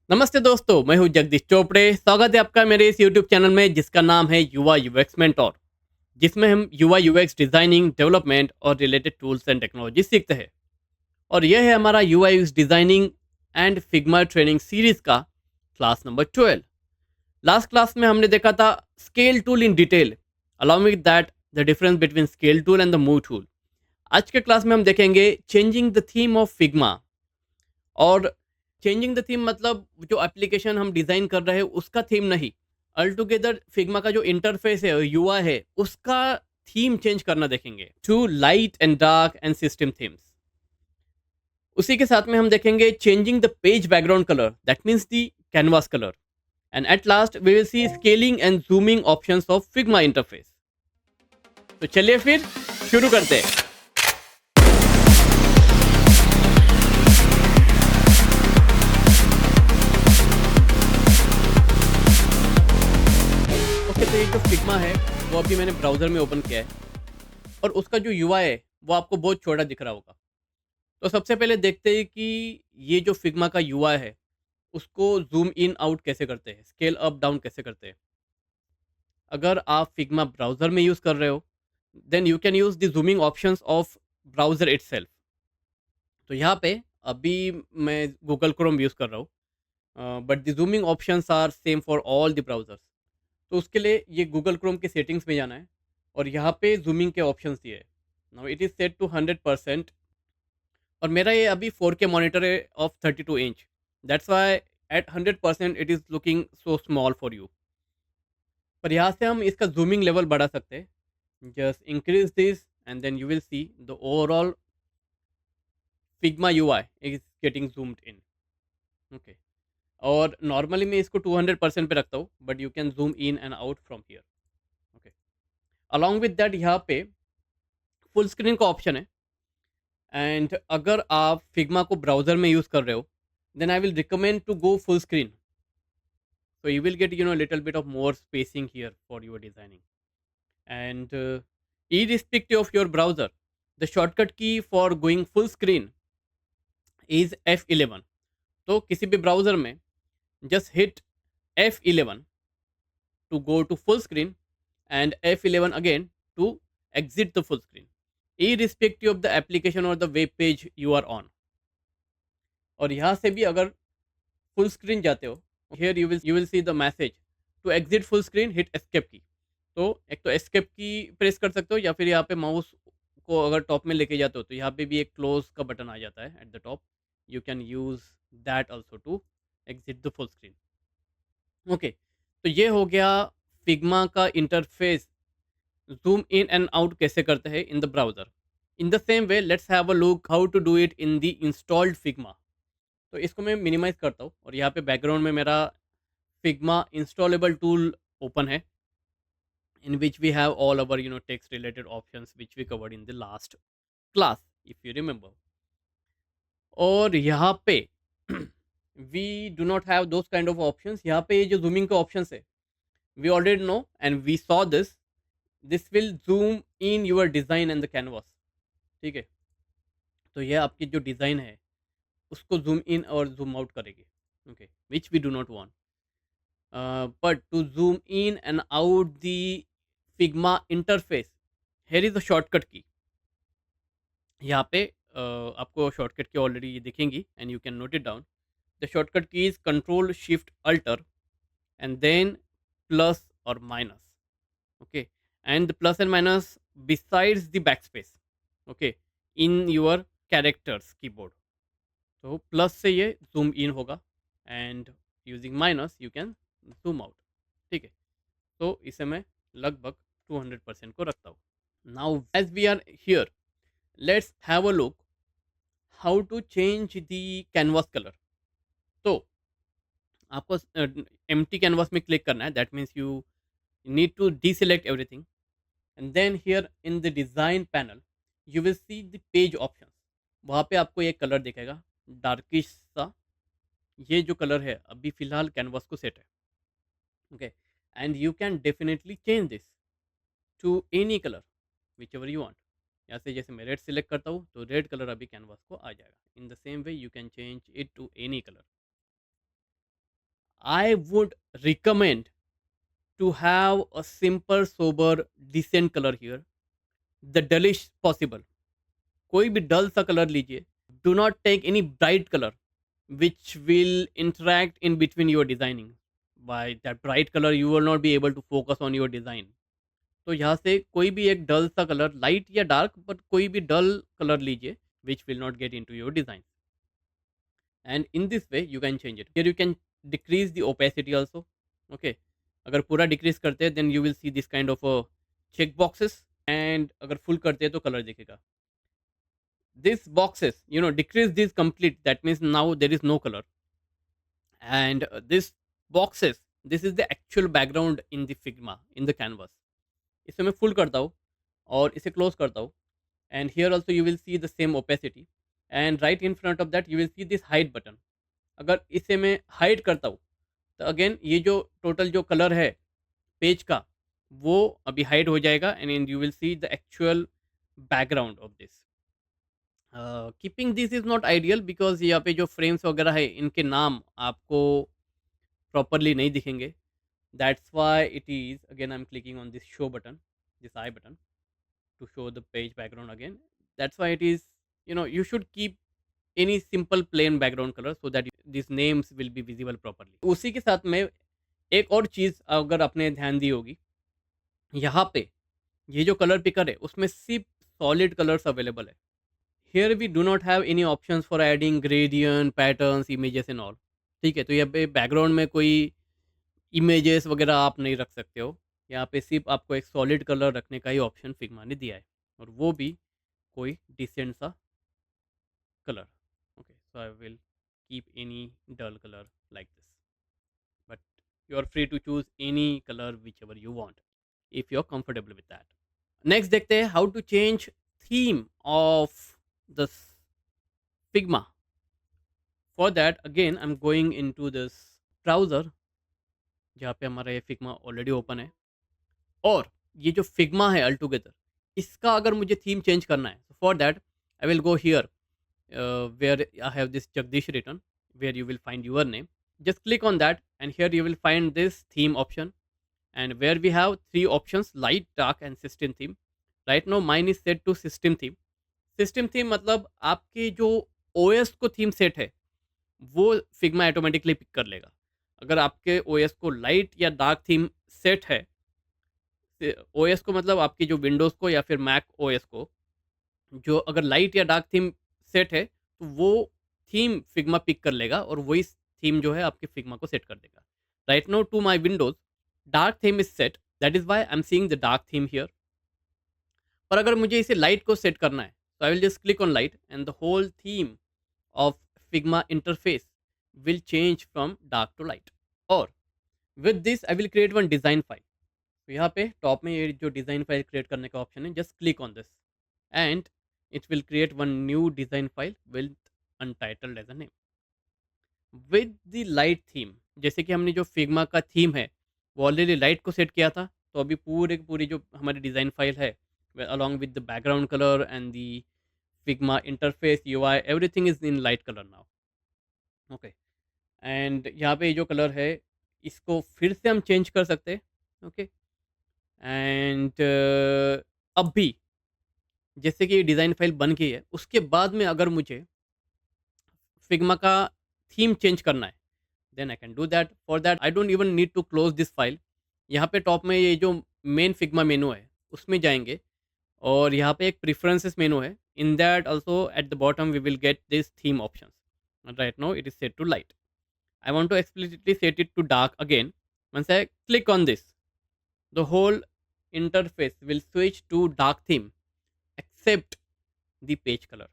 नमस्ते दोस्तों, मैं हूं जगदीश चोपड़े। स्वागत है आपका मेरे इस यूट्यूब चैनल में जिसका नाम है युवा यूएक्स मेंटोर, जिसमें हम युवा यूएक्स डिज़ाइनिंग, डेवलपमेंट और रिलेटेड टूल्स एंड टेक्नोलॉजी सीखते हैं। और यह है हमारा युवा UX designing and Figma training series का क्लास नंबर 12। लास्ट क्लास में हमने देखा था scale tool in detail, along with that the difference between scale tool and the move tool. आज के क्लास में हम देखेंगे changing the theme of Figma. और चेंजिंग द थीम मतलब जो एप्लीकेशन हम डिज़ाइन कर रहे हैं उसका थीम नहीं, ऑल टुगेदर फिग्मा का जो इंटरफेस है, यूआई है, उसका थीम चेंज करना देखेंगे to light and dark and system themes. उसी के साथ में हम देखेंगे changing the page background colour, that means the canvas colour. And at last we will see scaling and zooming options of Figma interface. तो चलिए फिर शुरू करते हैं। ओके, तो ये जो फिग्मा है वो अभी मैंने ब्राउज़र में ओपन किया है और उसका जो यूआई है वो आपको बहुत छोटा दिख रहा होगा। तो सबसे पहले देखते हैं कि ये जो फिग्मा का यूआई है उसको ज़ूम इन आउट कैसे करते हैं, स्केल अप डाउन कैसे करते हैं। अगर आप फिग्मा ब्राउज़र में यूज़ कर रहे हो then you can use the zooming options of browser itself. तो यहाँ पे अभी मैं गूगल क्रोम यूज़ कर रहा हूँ, but the zooming options are same for all the browsers. तो उसके लिए ये गूगल क्रोम के सेटिंग्स में जाना है और यहाँ पे ज़ूमिंग के ऑप्शंस दिए हैं। Now it is set to 100%। और मेरा ये अभी 4K मॉनिटर है of 32 inch. That's why at 100% it is looking so small for you. पर यहाँ से हम इसका ज़ूमिंग लेवल बढ़ा सकते हैं। Just increase this and then you will see the overall Figma UI is getting zoomed in. Okay. और normally मैं इसको 200% पे रखता हूँ, but you can zoom in and out from here. Okay. Along with that यहाँ पे full screen का option है। एंड अगर आप फिग्मा को ब्राउज़र में यूज़ कर रहे हो then I will recommend to go full screen. So you will get a little bit of more spacing here for your designing. And irrespective of your browser, the shortcut key for going full screen is F11. तो किसी भी browser में just hit F11 to go to full screen and F11 again to exit the full screen, irrespective of the application or the web page you are on. और यहाँ से भी अगर full screen जाते हो, here you will see the message to exit full screen hit escape key. तो एक तो एस्केप की प्रेस कर सकते हो या फिर यहाँ पे माउस को अगर टॉप में लेके जाते हो तो यहाँ पे भी एक क्लोज का बटन आ जाता है at the top. You can use that also to exit the full screen. Okay, तो ये हो गया फिग्मा का interface. Zoom in and out कैसे करते हैं in the browser. In the same way let's have a look how to do it in the installed Figma. तो इसको मैं मिनिमाइज़ करता हूँ और यहाँ पे बैकग्राउंड में मेरा फिग्मा इंस्टॉलेबल टूल ओपन है, in which we have all our text related options which we covered in the last class, if you remember. और यहाँ पे we do not have those kind of options. यहाँ पे ये जो zooming के options है we already know and we saw this. This will zoom in your design and the canvas. ठीक है, तो यह आपकी जो डिज़ाइन है उसको जूम इन और जूम आउट करेगी। Okay, which we do not want. But to zoom in and out the Figma interface, here is the shortcut key. यहाँ पे आपको शॉर्टकट की ऑलरेडी ये दिखेंगी and you can note it down. The shortcut key is control shift alter and then plus और minus. Okay, and the plus and minus besides the backspace. Okay, in your characters keyboard. तो plus से ये zoom in होगा and using minus you can zoom out. ठीक है, तो इसे मैं लगभग 200% को रखता हूँ। Now as we are here let's have a look how to change the canvas colour. तो आपको एम्प्टी कैनवास में क्लिक करना है, that means you need to deselect everything and then here in the design panel you will see the page option. वहाँ पे आपको एक colour दिखेगा डार्किश सा। ये जो कलर है अभी फ़िलहाल कैनवास को सेट है। Okay, and you can definitely change this to any colour whichever you want. यहाँ से जैसे मैं रेड सिलेक्ट करता हूँ तो रेड कलर अभी कैनवास को आ जाएगा। In the same way you can change it to any colour. I would recommend to have a simple, sober, decent color here. The dullish possible. कोई भी डल सा कलर लीजिए. Do not take any bright color which will interact in between your designing. By that bright color, you will not be able to focus on your design. तो यहाँ से कोई भी एक डल सा कलर, लाइट या dark, but कोई भी डल कलर लीजिए which will not get into your design. And in this way you can change it. Here you can decrease the opacity also. Okay, अगर पूरा डिक्रीज करते हैं then you will see this kind of check boxes. And अगर full करते हैं तो colour दिखेगा. This boxes decrease this complete, that means now there is no color. And this boxes, this is the actual background in the Figma, in the canvas. इसे मैं full करता हूँ और इसे क्लोज करता हूँ. And here also you will see the same opacity. And right in front of that you will see this hide button. अगर इसे मैं हाइड करता हूँ तो अगेन ये जो टोटल जो कलर है पेज का वो अभी हाइड हो जाएगा. And you will see the actual background of this. Keeping this is not ideal because यहाँ पे जो फ्रेम्स वगैरह है इनके नाम आपको प्रॉपरली नहीं दिखेंगे. That's why it is again I M clicking on this show button, this I button, to show the page background again. That's why it is, you should keep any simple plain background color so that these names will be visible properly. उसी के साथ में एक और चीज़ अगर आपने ध्यान दी होगी, यहाँ पे ये जो कलर पिकर है उसमें सिर्फ सॉलिड कलर्स अवेलेबल है. Here we do not have any options for adding gradient patterns images and all. ठीक है, तो यहाँ पे बैकग्राउंड में कोई इमेजेस वगैरह आप नहीं रख सकते हो. यहाँ पे सिर्फ आपको एक सॉलिड कलर रखने का ही ऑप्शन फिग्मा ने दिया है, और वो भी कोई डिसेंट सा colour. Okay, so I will keep any dull colour like this, but you are free to choose any colour whichever you want if you are comfortable with that. Next देखते हैं how to change theme of the Figma. For that again I am going into this browser जहाँ पे हमारा ये Figma already open है. और ये जो फिग्मा है अल टुगेदर, इसका अगर मुझे थीम चेंज करना है, for that I will go here where I have this Jagdish written, where you will find your name. Just click on that and here you will find this theme option. And where we have three options, light, dark and system theme. Right now mine is set to system theme. System theme मतलब आपके जो OS को theme set है वो Figma automatically pick कर लेगा. अगर आपके ओएस को लाइट या डार्क थीम सेट है, ओएस को मतलब आपकी जो विंडोज़ को या फिर मैक ओएस को, जो अगर लाइट या डार्क थीम सेट है तो वो थीम फिग्मा पिक कर लेगा और वही थीम जो है आपके फिग्मा को सेट कर देगा. Right now to my Windows dark theme is set, that is why I am seeing the dark theme here. पर अगर मुझे इसे लाइट को सेट करना है तो I will just click on light and the whole theme of Figma interface will change from dark to light. और with this I will create one design file. तो यहाँ पे टॉप में ये जो डिज़ाइन फाइल क्रिएट करने का option है, just click on this and it will create one new design file with untitled as a name with the light theme. जैसे कि हमने जो फिग्मा का थीम है वो ऑलरेडी लाइट को सेट किया था, तो अभी पूरे की पूरी जो हमारी डिज़ाइन फाइल है along with the background colour and the Figma interface UI everything is in light colour now. Okay, and यहाँ पे जो कलर है इसको फिर से हम चेंज कर सकते हैं. ओके, एंड अब भी जैसे कि डिज़ाइन फाइल बन गई है, उसके बाद में अगर मुझे फिग्मा का थीम चेंज करना है then I can do that. For that I don't even need to close this file. यहाँ पे टॉप में ये जो मेन फिग्मा मेनू है उसमें जाएंगे और यहाँ पे एक प्रिफरेंसेस मेनू है. In that also at the bottom we will get this theme option. Right now it is set to light. I want to explicitly set it to dark again. Once I click on this, the whole interface will switch to dark theme except the page color.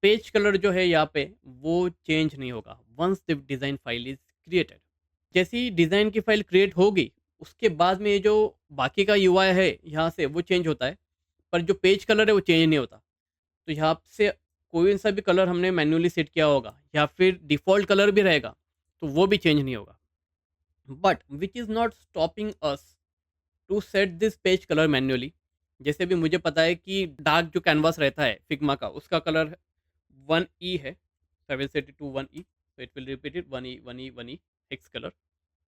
Page colour जो है यहाँ पे वो change नहीं होगा once the design file is created. जैसे ही design की फाइल क्रिएट होगी उसके बाद में ये जो बाकी का यूआई है यहाँ से वो चेंज होता है, पर जो पेज कलर है वो चेंज नहीं होता. तो यहाँ से कोई सा भी कलर हमने मैन्युअली सेट किया होगा या फिर डिफ़ॉल्ट कलर भी रहेगा तो वो भी चेंज नहीं होगा. But which is not stopping us to set this page colour manually. जैसे भी मुझे पता है कि डार्क जो कैनवास रहता है फिग्मा का उसका कलर 1E है, so I will set it to 1E, so it will repeat it 1E 1E 1E. Hex colour,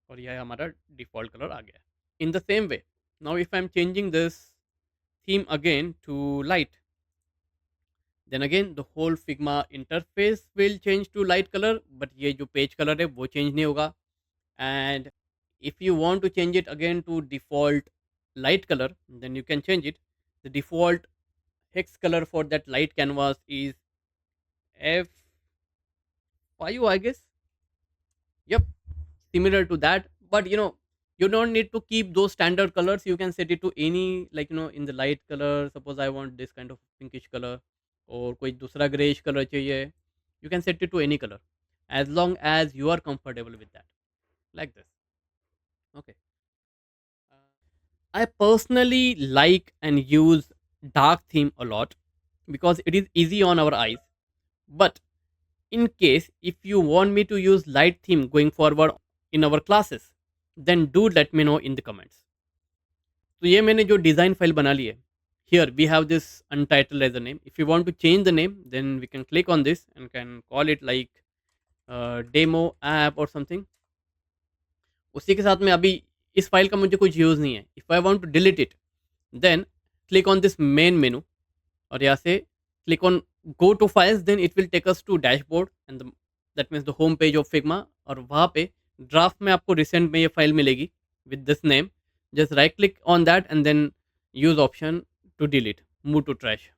और यह हमारा डिफ़ॉल्ट कलर आ गया। In the same way, now if I am changing this theme again to light, then again the whole Figma interface will change to light colour, but ये जो page colour है वो change नहीं होगा। And if you want to change it again to default light color, then you can change it. The default hex color for that light canvas is F5, I guess. Yep, similar to that. But you don't need to keep those standard colors. You can set it to any, like in the light color. Suppose I want this kind of pinkish color, or कोई दूसरा grayish color चाहिए. You can set it to any color, as long as you are comfortable with that, like this. Okay. I personally like and use dark theme a lot because it is easy on our eyes. But in case if you want me to use light theme going forward in our classes, then do let me know in the comments. तो ये मैंने जो design file बना ली है, here we have this untitled as a name. If you want to change the name, then we can click on this and can call it like demo app or something. उसी के साथ में अभी इस file का मुझे कुछ use नहीं है. If I want to delete it, then click on this main menu, और यहाँ से click on go to files, then it will take us to dashboard and that means the home page of Figma, और वहाँ पे draft में आपको recent में ये फाइल मिलेगी with this name. Just right click on that and then use option to delete, move to trash.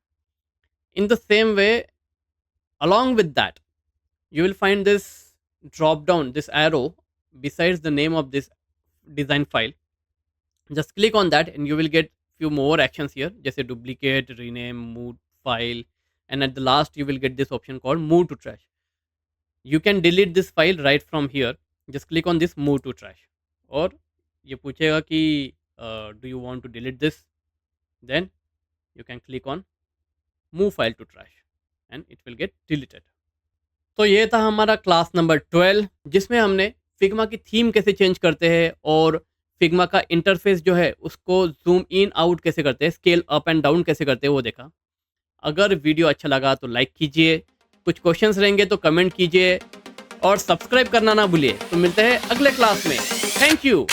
In the same way, along with that, you will find this drop down, this arrow besides the name of this design file. Just click on that and you will get few more actions here, जैसे duplicate, rename, move file, and at the last you will get this option called move to trash. You can delete this file right from here. Just click on this move to trash, और ये पूछेगा कि do you want to delete this, then you can click on move file to trash and it will get deleted. तो ये था हमारा class number 12, जिसमें हमने फिग्मा की थीम कैसे चेंज करते हैं और फिग्मा का इंटरफेस जो है उसको जूम इन आउट कैसे करते हैं, स्केल अप एंड डाउन कैसे करते हैं वो देखा. अगर वीडियो अच्छा लगा तो लाइक कीजिए, कुछ क्वेश्चंस रहेंगे तो कमेंट कीजिए, और सब्सक्राइब करना ना भूलिए. तो मिलते हैं अगले क्लास में. Thank you.